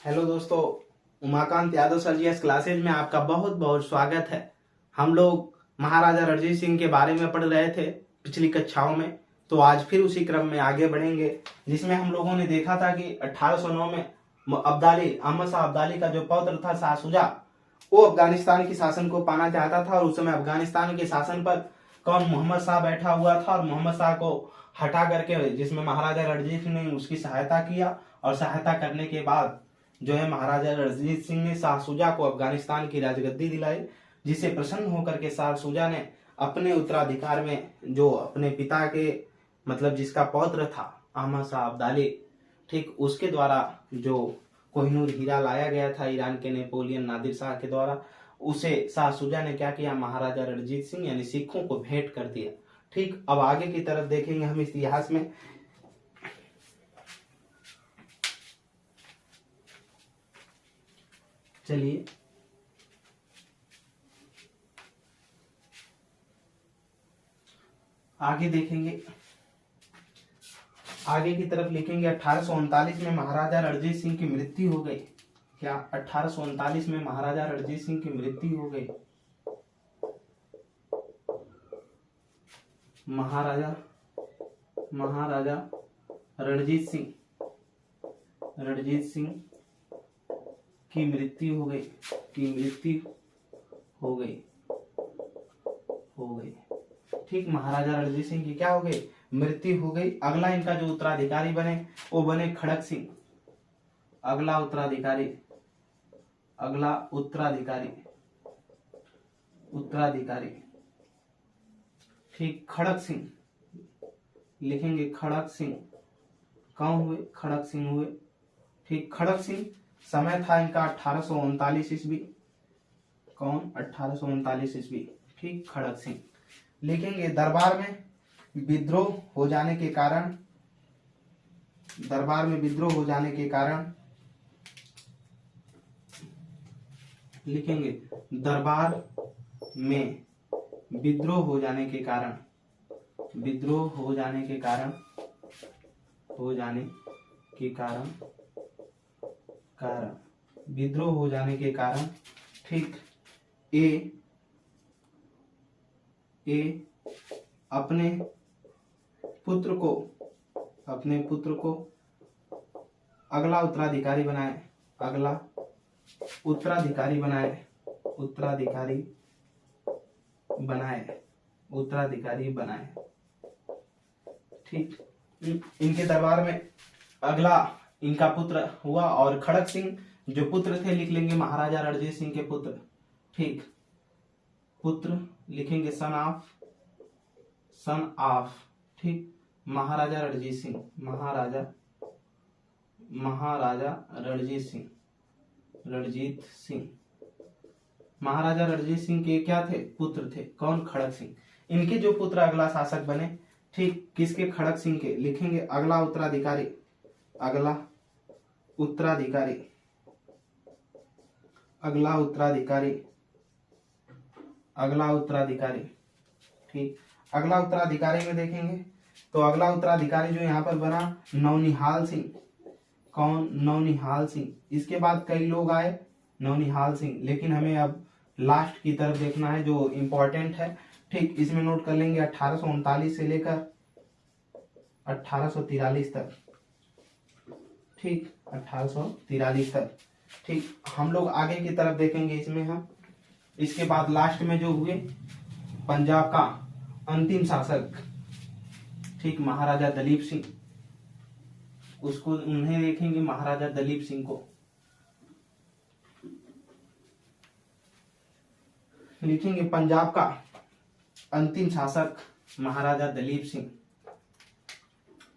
Hello दोस्तों, Umakant Yadav sir जी classes में आपका बहुत बहुत स्वागत है। हम लोग महाराजा रणजीत सिंह के बारे में पढ़ रहे थे पिछली कक्षाओं में, तो आज फिर उसी क्रम में आगे बढ़ेंगे, जिसमें हम लोगों ने देखा था कि 1809 में अब्दाली अहमद शाह अब्दाली का जो पौत्र था शाह शुजा, वो अफगानिस्तान की शासन को पाना चाहता था। और उस समय अफगानिस्तान के शासन पर कौन, मोहम्मद शाह बैठा हुआ था। और मोहम्मद शाह को हटा करके जिसमें महाराजा रणजीत सिंह ने उसकी सहायता किया, और सहायता करने के बाद जो है महाराजा रणजीत सिंह ने शाह शुजा को अफगानिस्तान की राजगद्दी दिलाई, जिससे प्रसन्न होकर के शाह शुजा ने अपने उत्तराधिकार में जो अपने पिता के मतलब जिसका पौत्र था अहमद शाह अब्दाली, ठीक उसके द्वारा जो कोहिनूर हीरा लाया गया था ईरान के नेपोलियन नादिर शाह के द्वारा, उसे शाह शुजा ने क्या किया, महाराजा रणजीत सिंह यानी सिखों को भेंट कर दिया। ठीक, अब आगे की तरफ देखेंगे हम इतिहास में। चलिए आगे देखेंगे, आगे की तरफ लिखेंगे 1839 में महाराजा रणजीत सिंह की मृत्यु हो गई। क्या 1839 में महाराजा रणजीत सिंह की मृत्यु हो गई? महाराजा रणजीत सिंह की मृत्यु हो गई। ठीक, महाराजा रणजीत सिंह की क्या हो गई, मृत्यु हो गई। अगला इनका जो उत्तराधिकारी बने वो बने खड़क सिंह। अगला उत्तराधिकारी ठीक, खड़क सिंह लिखेंगे। खड़क सिंह कौन हुए? खड़क सिंह हुए। ठीक, खड़क सिंह समय था इनका 1839 ईस्वी। कौन? 1839 ईस्वी। ठीक, खड़क सिंह लिखेंगे। दरबार में विद्रोह हो जाने के कारण लिखेंगे। दरबार में विद्रोह हो जाने के कारण ठीक, ए अपने पुत्र को अगला उत्तराधिकारी बनाए। ठीक, इनके दरबार में अगला इनका पुत्र हुआ। और खड़क सिंह जो पुत्र थे लिख लेंगे महाराजा रणजीत सिंह के पुत्र। ठीक, पुत्र लिखेंगे सन ऑफ ठीक, महाराजा रणजीत सिंह। महाराजा रणजीत सिंह के क्या थे? पुत्र थे। कौन? खड़क सिंह। इनके जो पुत्र अगला शासक बने, ठीक, किसके? खड़क सिंह के। लिखेंगे अगला उत्तराधिकारी ठीक, अगला उत्तराधिकारी में देखेंगे तो अगला उत्तराधिकारी जो यहाँ पर बना नौनिहाल सिंह। कौन? नौनिहाल सिंह। इसके बाद कई लोग आए नौनिहाल सिंह, लेकिन हमें अब लास्ट की तरफ देखना है जो इम्पोर्टेंट है। ठीक, इसमें नोट कर लेंगे 1839 से लेकर 1843 तक। ठीक, 1843 तक। ठीक, हम लोग आगे की तरफ देखेंगे इसमें हम। इसके बाद लास्ट में जो हुए पंजाब का अंतिम शासक, ठीक, महाराजा दलीप सिंह, उन्हें देखेंगे महाराजा दलीप सिंह को। लिखेंगे पंजाब का अंतिम शासक महाराजा दलीप सिंह।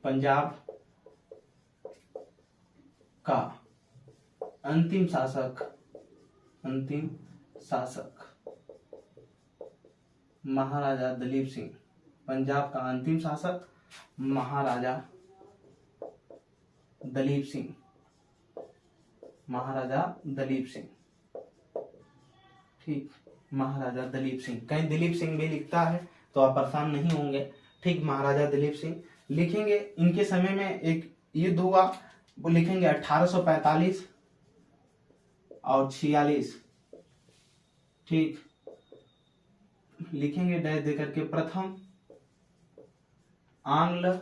पंजाब का अंतिम शासक महाराजा दलीप सिंह। पंजाब का अंतिम शासक महाराजा दलीप सिंह। ठीक, महाराजा दलीप सिंह। कहीं दिलीप सिंह भी लिखता है तो आप परेशान नहीं होंगे। ठीक, महाराजा दलीप सिंह लिखेंगे। इनके समय में एक युद्ध हुआ, वो लिखेंगे 1845 और 46, ठीक, लिखेंगे डैश देकर के। प्रथम आंग्ल,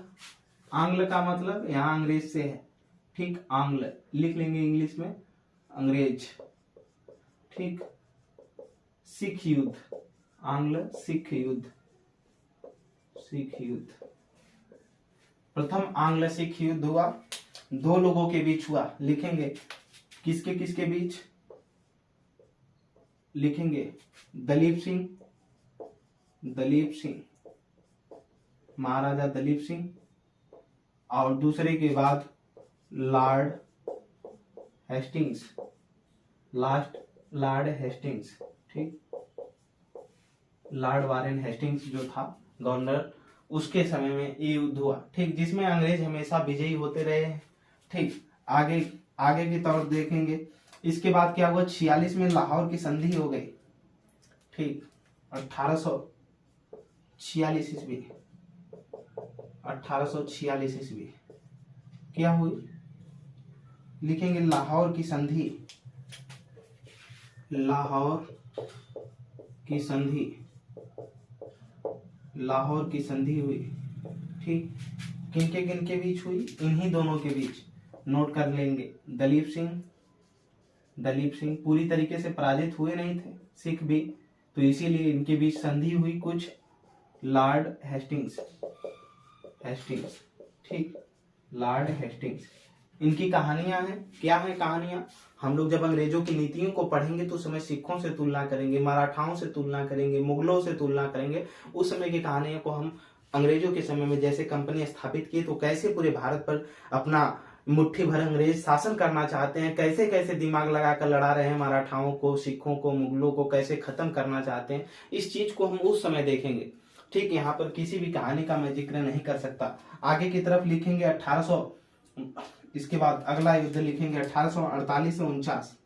आंग्ल का मतलब यहाँ अंग्रेज से है, ठीक, आंग्ल लिख लेंगे इंग्लिश में अंग्रेज, ठीक। सिख युद्ध, आंग्ल सिख युद्ध, सिख युद्ध, प्रथम आंग्ल सिख युद्ध हुआ, दो लोगों के बीच हुआ, लिखेंगे किसके किसके बीच, लिखेंगे दलीप सिंह, दलीप सिंह, महाराजा दलीप सिंह, और दूसरे के बाद लॉर्ड हेस्टिंग्स, लॉर्ड हेस्टिंग्स, ठीक, लॉर्ड वारेन हेस्टिंग्स जो था गवर्नर, उसके समय में ये युद्ध हुआ, ठीक, जिसमें अंग्रेज हमेशा विजयी होते रहे हैं, ठीक। आगे आगे की तरफ देखेंगे। इसके बाद क्या हुआ, 46 में लाहौर की संधि हो गई, ठीक, 1846 ईस्वी, 1846 ईस्वी क्या हुई, लिखेंगे लाहौर की संधि, लाहौर की संधि, लाहौर की संधि हुई, ठीक। किनके बीच हुई, इन्हीं दोनों के बीच, नोट कर लेंगे। दलीप सिंह पूरी तरीके से पराजित हुए नहीं थे सिख भी, तो इसीलिए इनके बीच संधि हुई कुछ, लॉर्ड हेस्टिंग्स, ठीक, लॉर्ड हेस्टिंग्स। इनकी कहानियां हैं, क्या है कहानियां, हम लोग जब अंग्रेजों की नीतियों को पढ़ेंगे तो उस समय सिखों से तुलना करेंगे, मराठाओं से तुलना करेंगे, मुगलों से तुलना करेंगे, उस समय की कहानियों को हम अंग्रेजों के समय में जैसे कंपनी स्थापित की तो कैसे पूरे भारत पर अपना मुट्ठी भर अंग्रेज शासन करना चाहते हैं, कैसे कैसे दिमाग लगाकर लड़ा रहे हैं, मराठाओं को, सिखों को, मुगलों को कैसे खत्म करना चाहते हैं, इस चीज को हम उस समय देखेंगे, ठीक। यहाँ पर किसी भी कहानी का मैं जिक्र नहीं कर सकता। आगे की तरफ लिखेंगे 1800, इसके बाद अगला युद्ध लिखेंगे 1848 से 49,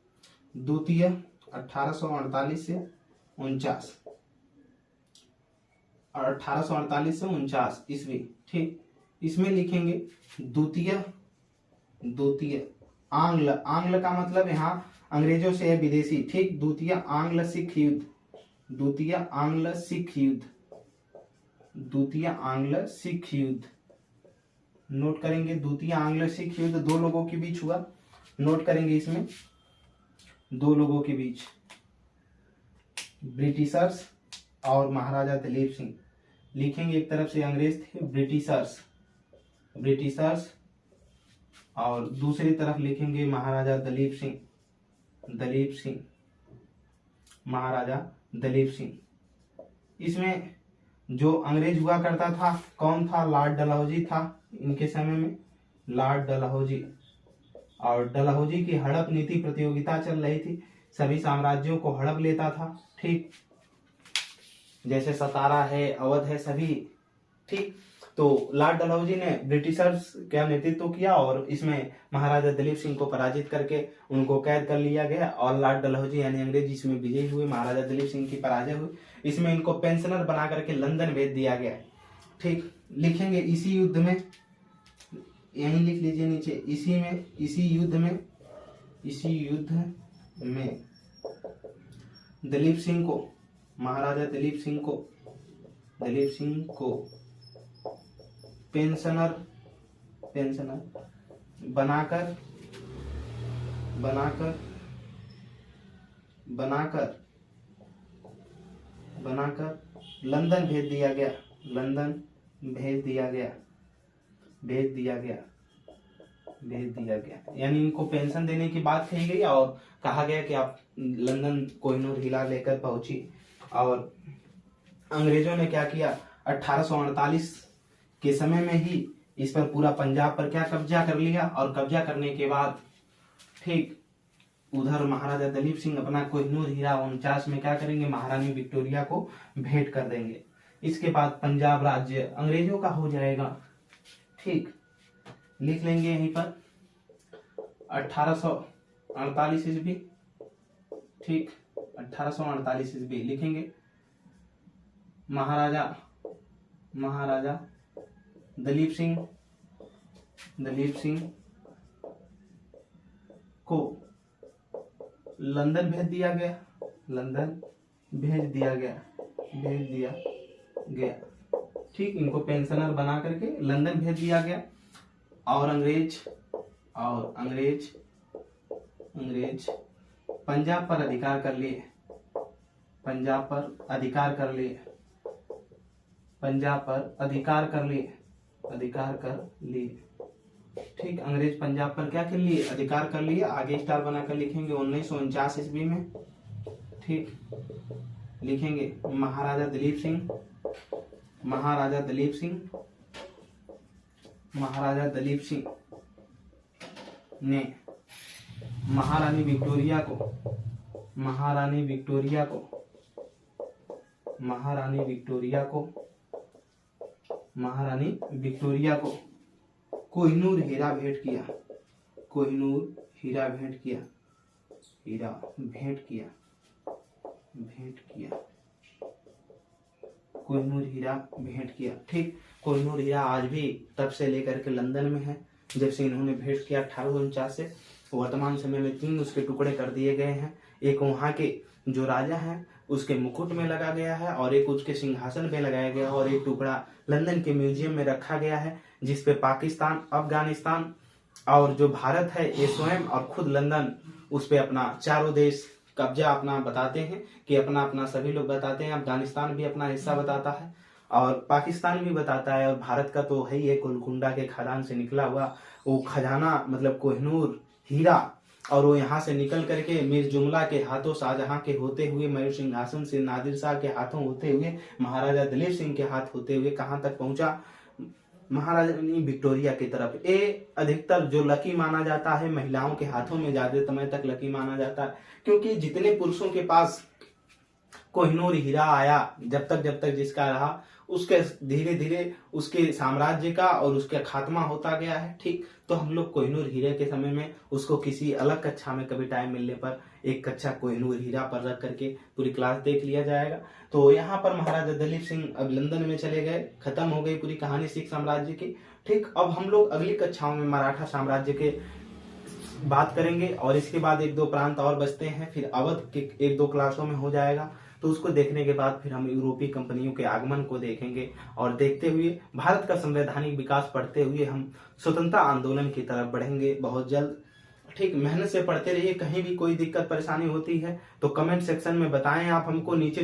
द्वितीय 1848 से 49, 1848 से 49 ईस्वी, ठीक। इसमें लिखेंगे द्वितीय आंग्ल, आंग्ल का मतलब यहाँ अंग्रेजों से है विदेशी, ठीक, द्वितीय आंग्ल सिख युद्ध, द्वितीय आंग्ल सिख युद्ध, द्वितीय आंग्ल सिख युद्ध, नोट करेंगे। द्वितीय आंग्ल सिख युद्ध दो लोगों के बीच हुआ, नोट करेंगे इसमें, दो लोगों के बीच, ब्रिटिशर्स और महाराजा दलीप सिंह, लिखेंगे एक तरफ से अंग्रेज थे ब्रिटिशर्स और दूसरी तरफ लिखेंगे महाराजा दलीप सिंह, महाराजा दलीप सिंह। इसमें जो अंग्रेज हुआ करता था कौन था, लॉर्ड डलहौजी था इनके समय में, लॉर्ड डलहौजी, और डलहौजी की हड़प नीति प्रतियोगिता चल रही थी, सभी साम्राज्यों को हड़प लेता था, ठीक, जैसे सतारा है, अवध है, सभी, ठीक। तो लॉर्ड डलहौजी ने ब्रिटिशर्स का नेतृत्व किया और इसमें महाराजा दलीप सिंह को पराजित करके उनको कैद कर लिया गया और लॉर्ड डलहौजी यानी अंग्रेज इसमें विजयी हुए, महाराजा दलीप सिंह की पराजय हुई। इसमें इनको पेंशनर बना करके लंदन भेज दिया गया, ठीक। लिखेंगे इसी युद्ध में, यहीं लिख लीजिए नीचे, इसी युद्ध में दलीप सिंह को, महाराजा दलीप सिंह को पेंशनर बनाकर लंदन भेज दिया गया, यानी इनको पेंशन देने की बात कही गई और कहा गया कि आप लंदन कोहिनूर हिला लेकर पहुंची। और अंग्रेजों ने क्या किया, 1848 के समय में ही इस पर पूरा पंजाब पर क्या कब्जा कर लिया और कब्जा करने के बाद, ठीक, उधर महाराजा दलीप सिंह अपना कोहिनूर हीरा 49 में क्या करेंगे, महारानी विक्टोरिया को भेंट कर देंगे। इसके बाद पंजाब राज्य अंग्रेजों का हो जाएगा, ठीक, लिख लेंगे यहीं पर 1848 ईस्वी, ठीक, 1848 ईस्वी लिखेंगे। महाराजा दलीप सिंह को लंदन भेज दिया गया, लंदन भेज दिया गया। ठीक, इनको पेंशनर बना करके लंदन भेज दिया गया। और अंग्रेज पंजाब पर अधिकार कर लिए, पंजाब पर अधिकार कर लिए। ठीक, अंग्रेज पंजाब पर क्या कर लिए, अधिकार कर लिए। आगे स्टार बनाकर लिखेंगे 1949 ईस्वी में। ठीक, लिखेंगे महाराजा दलीप सिंह ने महारानी विक्टोरिया को कोहिनूर हीरा भेंट किया। ठीक, कोहिनूर हीरा आज भी तब से लेकर के लंदन में है जब से इन्होंने भेंट किया 1849 से। वर्तमान समय में 3 उसके टुकड़े कर दिए गए हैं। एक वहां के जो राजा हैं उसके मुकुट में लगा गया है, और एक उसके सिंहासन पे लगाया गया, और एक टुकड़ा लंदन के म्यूजियम में रखा गया है, जिसपे पाकिस्तान, अफगानिस्तान और जो भारत है ये स्वयं और खुद लंदन उस पे अपना चारों देश कब्जा अपना बताते हैं कि अपना अपना सभी लोग बताते हैं। अफगानिस्तान भी अपना हिस्सा बताता है और पाकिस्तान भी बताता है, और भारत का तो है ही है गोलकुंडा के खदान से निकला हुआ वो खजाना, मतलब कोहिनूर हीरा, और वो यहाँ से निकल करके मीर जुमला के हाथों, शाहजहां के होते हुए, मयूर सिंहासन से नादिर शाह के हाथों होते हुए, महाराजा दलीप सिंह के हाथ होते हुए कहाँ तक पहुंचा, महारानी विक्टोरिया की तरफ। ये अधिकतर जो लकी माना जाता है, महिलाओं के हाथों में ज्यादा समय तक लकी माना जाता है, क्योंकि जितने पुरुषों के पास कोहिनूर हीरा आया, जब तक जिसका रहा, उसके धीरे धीरे उसके साम्राज्य का और उसका खात्मा होता गया है। ठीक, तो हम लोग कोहिनूर हीरे के समय में उसको किसी अलग कक्षा में कभी टाइम मिलने पर एक कक्षा कोहिनूर हीरा पर रख करके पूरी क्लास देख लिया जाएगा। तो यहाँ पर महाराजा दलीप सिंह अब लंदन में चले गए, खत्म हो गई पूरी कहानी सिख साम्राज्य की। ठीक, अब हम लोग अगली कक्षाओं में मराठा साम्राज्य के बात करेंगे, और इसके बाद 1-2 प्रांत और बचते हैं, फिर अवध के 1-2 क्लासों में हो जाएगा। तो उसको देखने के बाद फिर हम यूरोपीय कंपनियों के आगमन को देखेंगे, और देखते हुए भारत का संवैधानिक विकास पढ़ते हुए हम स्वतंत्रता आंदोलन की तरफ बढ़ेंगे बहुत जल्द। ठीक, मेहनत से पढ़ते रहिए। कहीं भी कोई दिक्कत परेशानी होती है तो कमेंट सेक्शन में बताएं आप हमको। नीचे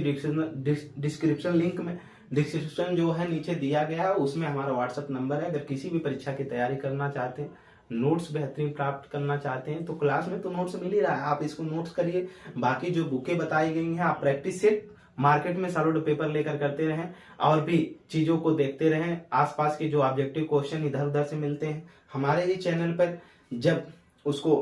डिस्क्रिप्शन जो है नीचे दिया गया है, उसमें हमारा व्हाट्सएप नंबर है। अगर किसी भी परीक्षा की तैयारी करना चाहते हैं, नोट्स बेहतरीन प्राप्त करना चाहते हैं, तो क्लास में तो नोट्स मिल ही रहा है, आप इसको नोट्स करिए। बाकी जो बुकें बताई गई हैं आप प्रैक्टिस सेट मार्केट में सॉलिड पेपर लेकर करते रहें, और भी चीजों को देखते रहें। आसपास के जो ऑब्जेक्टिव क्वेश्चन इधर उधर से मिलते हैं हमारे ही चैनल पर, जब उसको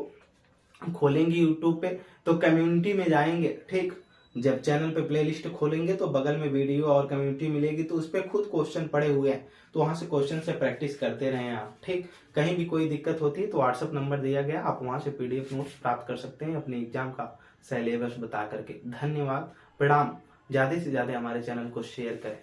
खोलेंगे यूट्यूब पे तो कम्युनिटी में जाएंगे। ठीक, जब चैनल पे प्लेलिस्ट खोलेंगे तो बगल में वीडियो और कम्युनिटी मिलेगी, तो उस पर खुद क्वेश्चन पड़े हुए हैं, तो वहां से क्वेश्चन से प्रैक्टिस करते रहें आप। ठीक, कहीं भी कोई दिक्कत होती है तो व्हाट्सएप नंबर दिया गया, आप वहां से PDF नोट्स प्राप्त कर सकते हैं अपने एग्जाम का सिलेबस बता करके। धन्यवाद, प्रणाम। ज्यादा से ज्यादा हमारे चैनल को शेयर करें।